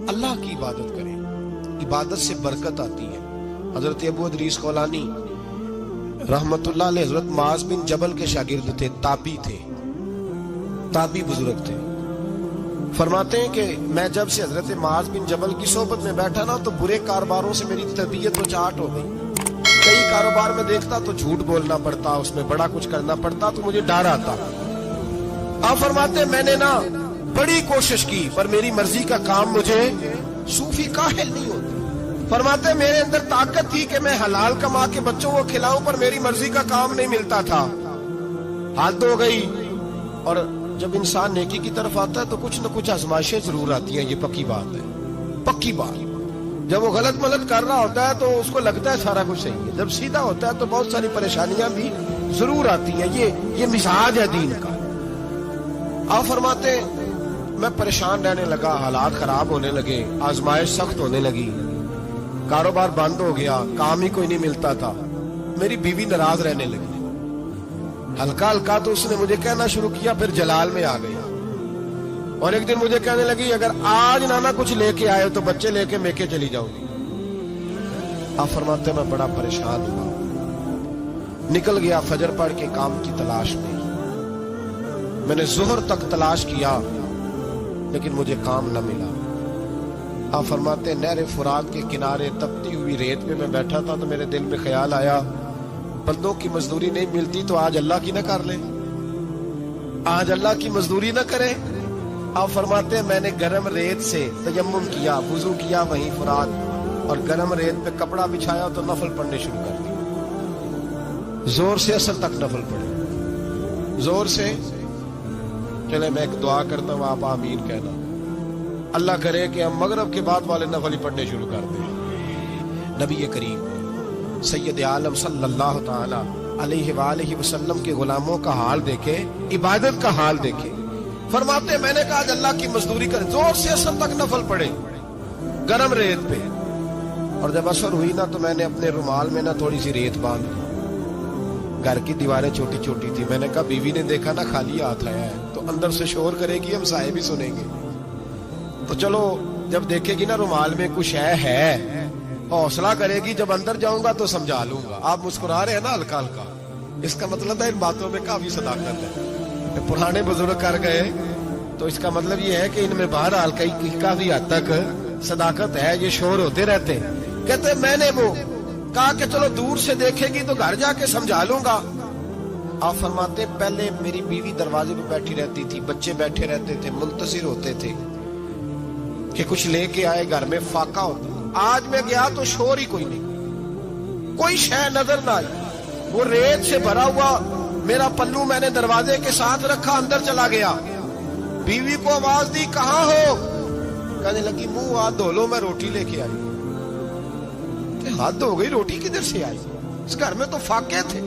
اللہ کی عبادت کریں، عبادت سے برکت آتی ہے۔ حضرت ابو ادریس خولانی رحمت اللہ علیہ حضرت معاذ بن جبل کے شاگرد تھے، تابعی تھے، تابعی بزرگ تھے۔ فرماتے ہیں کہ میں جب سے حضرت معاذ بن جبل کی صحبت میں بیٹھا نا تو برے کاروباروں سے میری طبیعت و چاٹ ہو گئی۔ کئی کاروبار میں دیکھتا تو جھوٹ بولنا پڑتا، اس میں بڑا کچھ کرنا پڑتا تو مجھے ڈر آتا۔ آپ فرماتے ہیں میں نے نا بڑی کوشش کی پر میری مرضی کا کام مجھے صوفی کاہل نہیں ہوتا۔ فرماتے ہیں میرے اندر طاقت تھی کہ میں حلال کما کے بچوں کو کھلاؤں پر میری مرضی کا کام نہیں ملتا تھا۔ حد ہو گئی۔ اور جب انسان نیکی کی طرف آتا ہے تو کچھ نہ کچھ آزمائشیں ضرور آتی ہیں، یہ پکی بات ہے، پکی بات۔ جب وہ غلط ملت کر رہا ہوتا ہے تو اس کو لگتا ہے سارا کچھ صحیح ہے، جب سیدھا ہوتا ہے تو بہت ساری پریشانیاں بھی ضرور آتی ہیں، یہ مزاج ہے دین کا۔ آپ فرماتے ہیں میں پریشان رہنے لگا، حالات خراب ہونے لگے، آزمائش سخت ہونے لگی، کاروبار بند ہو گیا، کام ہی کوئی نہیں ملتا تھا، میری بیوی ناراض رہنے لگی۔ ہلکا ہلکا تو اس نے مجھے کہنا شروع کیا، پھر جلال میں آ گیا، اور ایک دن مجھے کہنے لگی اگر آج نانا کچھ لے کے آئے تو بچے لے کے میکے چلی جاؤں گی۔ آپ فرماتے ہیں میں بڑا پریشان ہوا، نکل گیا فجر پڑھ کے کام کی تلاش میں۔ میں نے ظہر تک تلاش کیا لیکن مجھے کام نہ ملا۔ آپ فرماتے ہیں نہر فرات کے کنارے تپتی ہوئی ریت میں میں بیٹھا تھا تو میرے دل میں خیال آیا بندوں کی مزدوری نہیں ملتی تو آج اللہ کی نہ کر لیں، آج اللہ کی مزدوری نہ کریں۔ آپ فرماتے ہیں میں نے گرم ریت سے تیمم کیا، وضو کیا وہیں فرات، اور گرم ریت پہ کپڑا بچھایا تو نفل پڑھنے شروع کر دی، زور سے اثر تک نفل پڑھے، زور سے۔ چلے میں ایک دعا کرتا ہوں، آپ آمین کہنا، اللہ کرے کہ ہم مغرب کے بعد والے نفل ہی پڑھنے شروع کر دیں۔ نبی کریم سید عالم صلی اللہ تعالی علیہ وآلہ وسلم کے غلاموں کا حال دیکھے، عبادت کا حال دیکھے۔ فرماتے میں نے کہا آج اللہ کی مزدوری کرے، زور سے اثر تک نفل پڑھے گرم ریت پہ، اور جب اثر ہوئی نا تو میں نے اپنے رومال میں نا تھوڑی سی ریت باندھ دی، گھر کی دیواریں چھوٹی چھوٹی تھی، میں نے کہا بیوی نے دیکھا نا خالی ہاتھ آیا ہے تو اندر سے شور کرے گی، ہم سائے بھی سنیں گے، تو چلو جب دیکھے گی نا رومال میں کچھ ہے حوصلہ کرے گی، جب اندر جاؤں گا تو سمجھا لوں گا۔ آپ مسکرا رہے ہیں نا ہلکا ہلکا، اس کا مطلب ہے ان باتوں میں کافی صداقت ہے۔ پرانے بزرگ کر گئے تو اس کا مطلب یہ ہے کہ ان میں بہرحال کافی حد تک صداقت ہے، یہ شور ہوتے رہتے۔ کہتے میں نے وہ کہا کہ چلو دور سے دیکھے گی تو گھر جا کے سمجھا لوں گا۔ آپ فرماتے پہلے میری بیوی دروازے پہ بیٹھی رہتی تھی، بچے بیٹھے رہتے تھے، منتظر ہوتے تھے کہ کچھ لے کے آئے، گھر میں فاقہ ہوتا۔ آج میں گیا تو شور ہی کوئی نہیں، کوئی شے نظر نہ آئی، وہ ریت سے بھرا ہوا میرا پلو میں نے دروازے کے ساتھ رکھا، اندر چلا گیا، بیوی کو آواز دی کہاں ہو؟ کہنے لگی منہ ہاتھ دھو لو، میں روٹی لے کے آئی۔ ہاتھ دھو گئی، روٹی کدھر سے آئی؟ اس گھر میں تو فاقے تھے،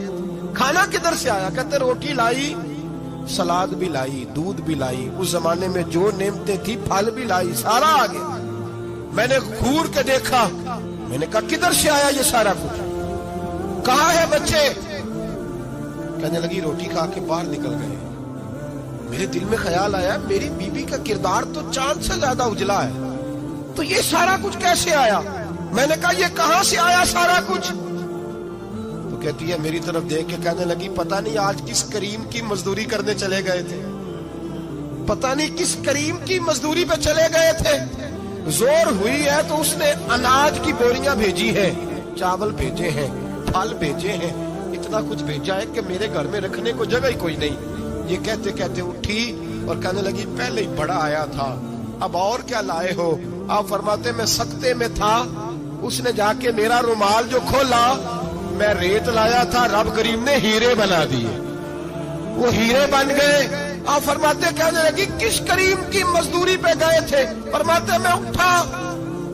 کھانا کدھر سے آیا؟ کہتے روٹی لائی، سلاد بھی لائی، دودھ بھی لائی، اس زمانے میں جو نعمتیں تھی پھل بھی لائی، سارا آ گیا۔ میں نے گھور کے دیکھا، میں نے کہا کدھر سے آیا یہ سارا کچھ؟ کہاں ہے بچے؟ کہنے لگی روٹی کھا کے باہر نکل گئے۔ میرے دل میں خیال آیا میری بیوی کا کردار تو چاند سے زیادہ اجلا ہے، تو یہ سارا کچھ کیسے آیا؟ میں نے کہا یہ کہاں سے آیا سارا کچھ؟ تو کہتی ہے میری طرف دیکھ کے کہنے لگی پتہ نہیں آج کس کریم کی مزدوری کرنے چلے گئے تھے، پتہ نہیں کس کریم کی مزدوری پہ چلے گئے تھے، زور ہوئی ہے تو اس نے اناج کی بوریاں بھیجی ہیں، چاول بھیجے ہیں، پھل بھیجے ہیں، اتنا کچھ بھیجا ہے کہ میرے گھر میں رکھنے کو جگہ ہی کوئی نہیں۔ یہ کہتے کہتے اٹھی اور کہنے لگی پہلے ہی بڑا آیا تھا، اب اور کیا لائے ہو؟ آپ فرماتے میں سکتے میں تھا، اس نے جا کے میرا رومال جو کھولا، میں ریت لایا تھا، رب کریم نے ہیرے بنا دیے، وہ ہیرے بن گئے۔ آپ فرماتے کہنے لگی کس کریم کی مزدوری پہ گئے تھے؟ فرماتے میں اٹھا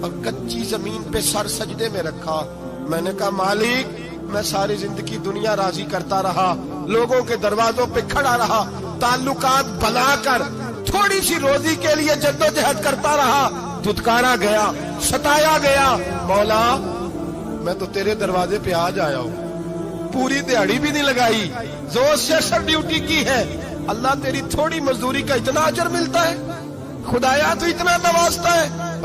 اور کچی زمین پہ سر سجدے میں رکھا، میں نے کہا مالک میں ساری زندگی دنیا راضی کرتا رہا، لوگوں کے دروازوں پہ کھڑا رہا، تعلقات بنا کر تھوڑی سی روزی کے لیے جدوجہد کرتا رہا، دھتکارا گیا، ستایا گیا، مولا میں تو تیرے دروازے پہ آج آیا ہوں، پوری دیہڑی بھی نہیں لگائی، زور سے سر ڈیوٹی کی ہے، اللہ تیری تھوڑی مزدوری کا اتنا اجر ملتا ہے؟ خدایا تو اتنا نوازتا ہے؟